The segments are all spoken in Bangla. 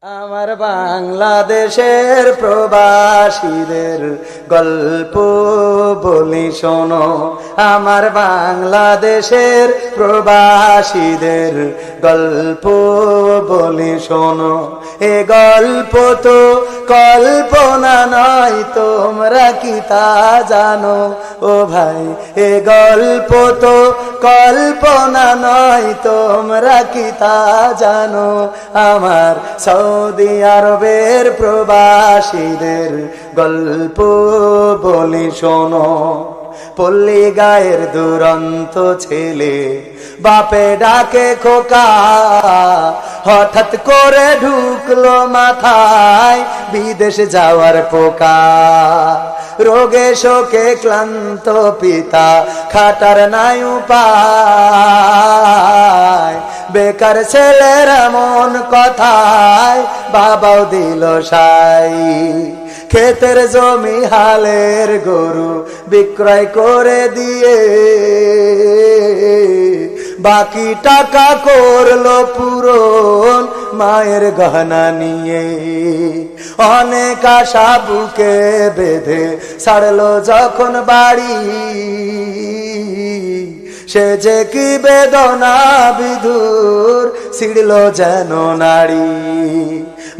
আমার বাংলাদেশের প্রবাসীদের গল্প বলি শোনো। আমার বাংলাদেশের প্রবাসীদের গল্প বলি শোনো। এ গল্প তো কল্পনা নয়, তোমরা কি তা জানো? ও ভাই, এ গল্প তো কল্পনা নয়, তোমরা কি তা জানো? আমার সৌদি আরবের প্রবাসীদের গল্প বলি শোনো। পল্লী গায়ের দুরন্ত ছেলে বাপে ডাকে খোকা, হঠাৎ করে ঢুকলো মাথায় বিদেশ যাওয়ার পোকা। রোগে শোকে ক্লান্ত পিতা খাটার নাই উপায়, বেকার ছেলের এমন কথায় বাবাও দিল সাই। ক্ষেতের জমি হালের গরু বিক্রয় করে দিয়ে বাকি টাকা করলো পূরণ মায়ের গহনা নিয়ে। অনেক আশা বুকে বেঁধে ছাড়লো যখন বাড়ি, সে যে কি বেদনা বিধুর ছিড়ল যেন নারী।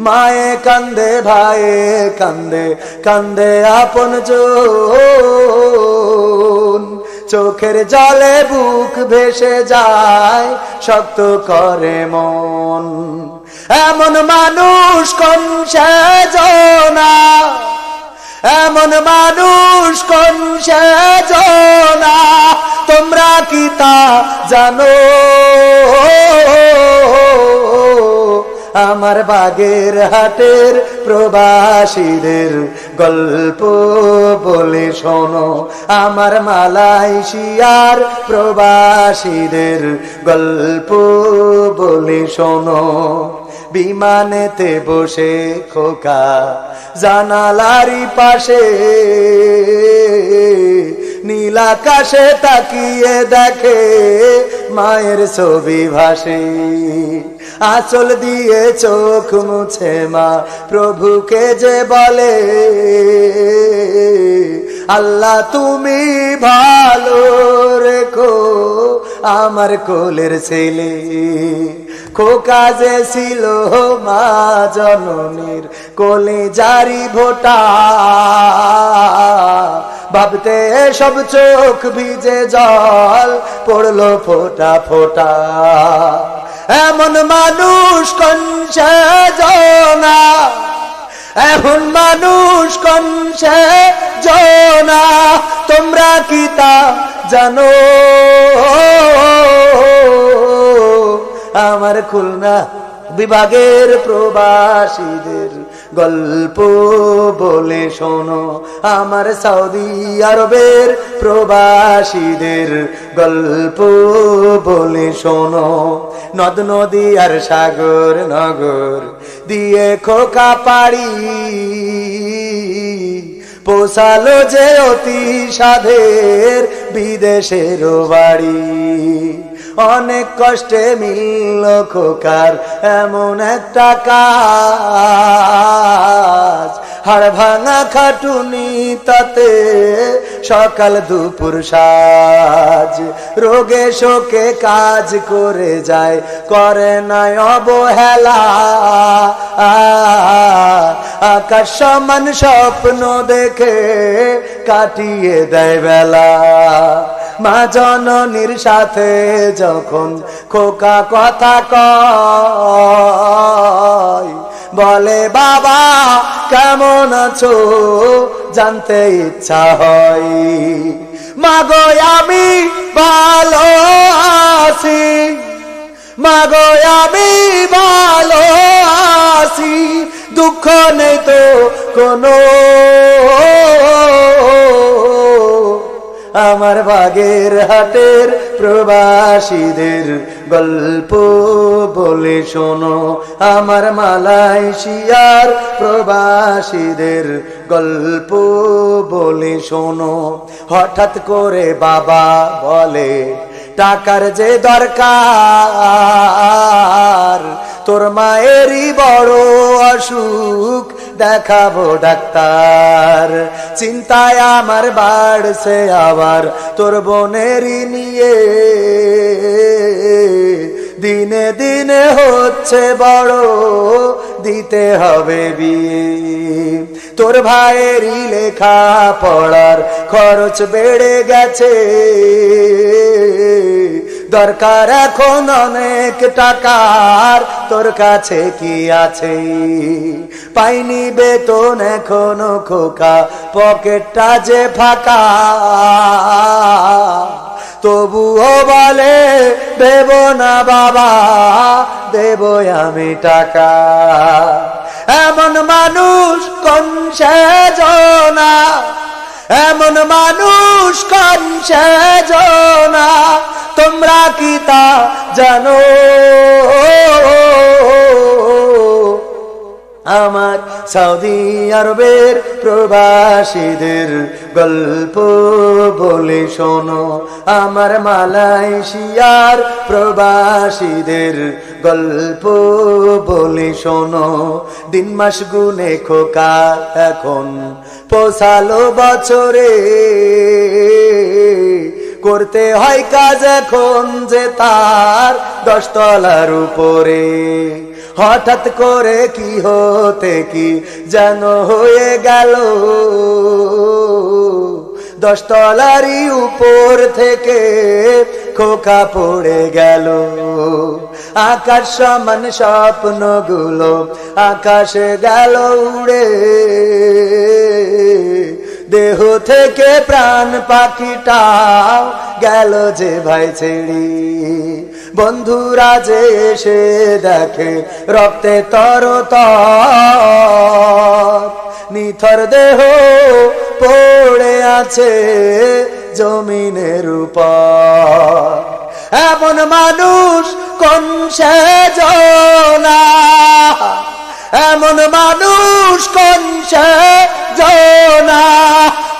মায়ে কান্দে, ভাইয়ে কান্দে, কান্দে আপন জন, চোখের জলে বুক ভেসে যায়, শক্ত করে মন। এমন মানুষ কোন সেজনা, এমন মানুষ কোন সেজনা, তোমরা কি তা জানো? আমার বাগের হাটের প্রবাসীদের গল্প বলে শোনো। আমার মালয়েশিয়ার প্রবাসীদের গল্প বলে শোনো। বিমানেতে বসে খোকা জানালারি পাশে নীল আকাশে তাকিয়ে দেখে মায়ের ছবি ভাসে। আঁচল দিয়ে চোখ মুছে মা প্রভুকে যে বলে, আল্লাহ তুমি ভালো রেখো আমার কোলের ছেলে। খোকা যে ছিল মা জননীর কোলে জারি ভোটা, ভাবতে সব চোখ ভিজে জল পড়লো ফোটা ফোটা। এমন মানুষ কোন সেজনা, এমন মানুষ কোন সেজনা, তোমরা কি তা জানো? আমার খুলনা বিভাগের প্রবাসীদের গল্প বলে শোনো। আমার সৌদি আরবের প্রবাসীদের গল্প বলে শোনো। নদ নদী আর সাগর নগর দিয়ে খোকা পাড়ি পোষালো যে অতি সাধের বিদেশের বাড়ি। অনেক কষ্টে মিলল খোকার এমন একটা কাজ, হাড় ভাঙা খাটুনি তাতে সকাল দুপুর সাজ। রোগে শোকে কাজ করে যায়, করে নাই অবহেলা। আকাশ সমান স্বপ্ন দেখে কাটিয়ে দেয় বেলা। মা জননীর সাথে যখন খোকা কথা কয়, বলে বাবা কেমন আছো জানতে ইচ্ছা হয়। মাগো আমি ভালো আছি, মাগো আমি ভালো আছি, দুঃখ নেই তো কোনো। আমার বাগের হাটের প্রবাসীদের গল্প বলে শোনো। আমার মালয়েশিয়ার প্রবাসীদের গল্প বলে শোনো। হঠাৎ করে বাবা বলে, টাকার যে দরকার তোর মায়েরই বড় অসুখ দেখাবো ডাক্তার। চিন্তায় আমার বাড়ছে আবার তোর বোনেরই নিয়ে, দিনে দিনে হচ্ছে বড়, দিতে হবে বিয়ে। তোর ভাইয়েরই লেখা পড়ার খরচ বেড়ে গেছে, দরকার এখন অনেক টাকার, তোর কাছে কি আছে? পাইনি বেতন এখনো খোকা, পকেটটা যে ফাঁকা, তবুও বলে দেব না বাবা, দেব আমি টাকা। এমন মানুষ কোন সেজনা, এমন মানুষ কোন সেজনা, তোমরা কি তা জানো? আমার সৌদি আরবের প্রবাসীদের গল্প বলে শোনো, আমার মালয়েশিয়ার প্রবাসীদের গল্প বলে শোনো। দিন মাস গুনে খোকা এখন পোষালো বছরে, করতে হয় কাজ এখন যে তার 10 তলার উপরে। হঠাৎ করে কি হতে কি যেন হয়ে গেল, 10 তলারই উপর থেকে খোকা পড়ে গেল। আকাশ সমান স্বপ্নগুলো আকাশে গেল উড়ে, দেহ থেকে প্রাণ পাখিটাও গেল যে ভাই ছেড়ে। বন্ধুরা যে এসে দেখে রক্তে তরতর, নিথর দেহ পড়ে আছে জমিনের উপর। এমন মানুষ কোন সেজনা, এমন মানুষ কোন সেজনা,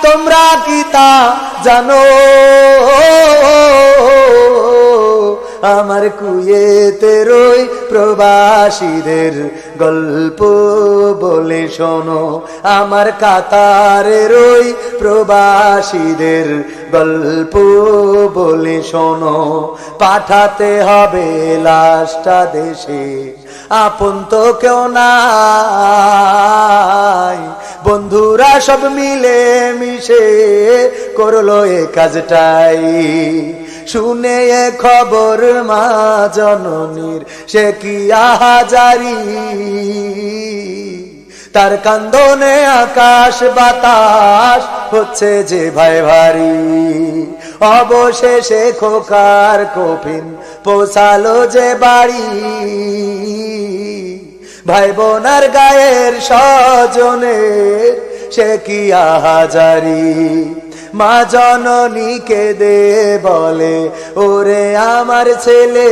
তোমরা কি তা জানো? আমার কুয়েতের ওই প্রবাসীদের গল্প বলে শোনো, আমার কাতারের ওই প্রবাসীদের গল্প বলে শোনো। পাঠাতে হবে লাশটা দেশে, আপন তো কেউ নাই, বন্ধুরা সব মিলে মিশে করলো এ কাজটাই। শুনে এ খবর মা জননীর সে কি আহাজারি, তার কান্দনে আকাশ বাতাস হচ্ছে যে ভাই ভারী। অবশেষে খোকার কফিন পৌঁছালো যে বাড়ি, ভাই বোনার গায়ের স্বজনের সে কি আহাজারি। মা জননীকে দে বলে ওরে আমার ছেলে,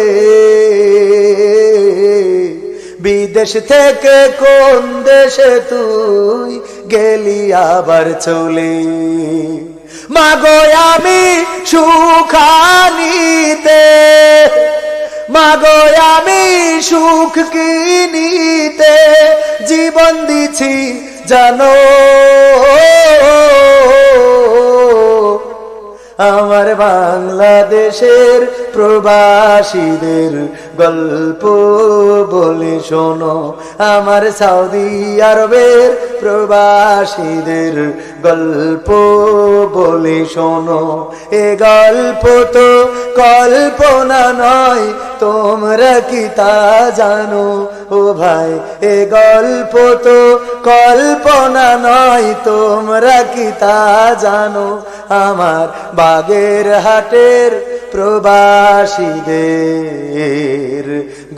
বিদেশ থেকে কোন দেশে তুই গেলি আবার চলে। মাগো আমি সুখানিতে, মাগো আমি সুখ কিনিতে জীবন দিছি জানো। আমার বাংলাদেশের প্রবাসীদের গল্প বলে শোনো, আমার সৌদি আরবের প্রবাসীদের গল্প বলে শোনো। এ গল্প তো কল্পনা নয়, তোমরা কি তা জানো? ও ভাই এ গল্প তো কল্পনা নয়, তোমরা কি তা জানো? আমার বাগেরহাটের প্রবাসীদের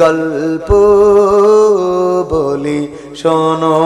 গল্প বলি শোনো।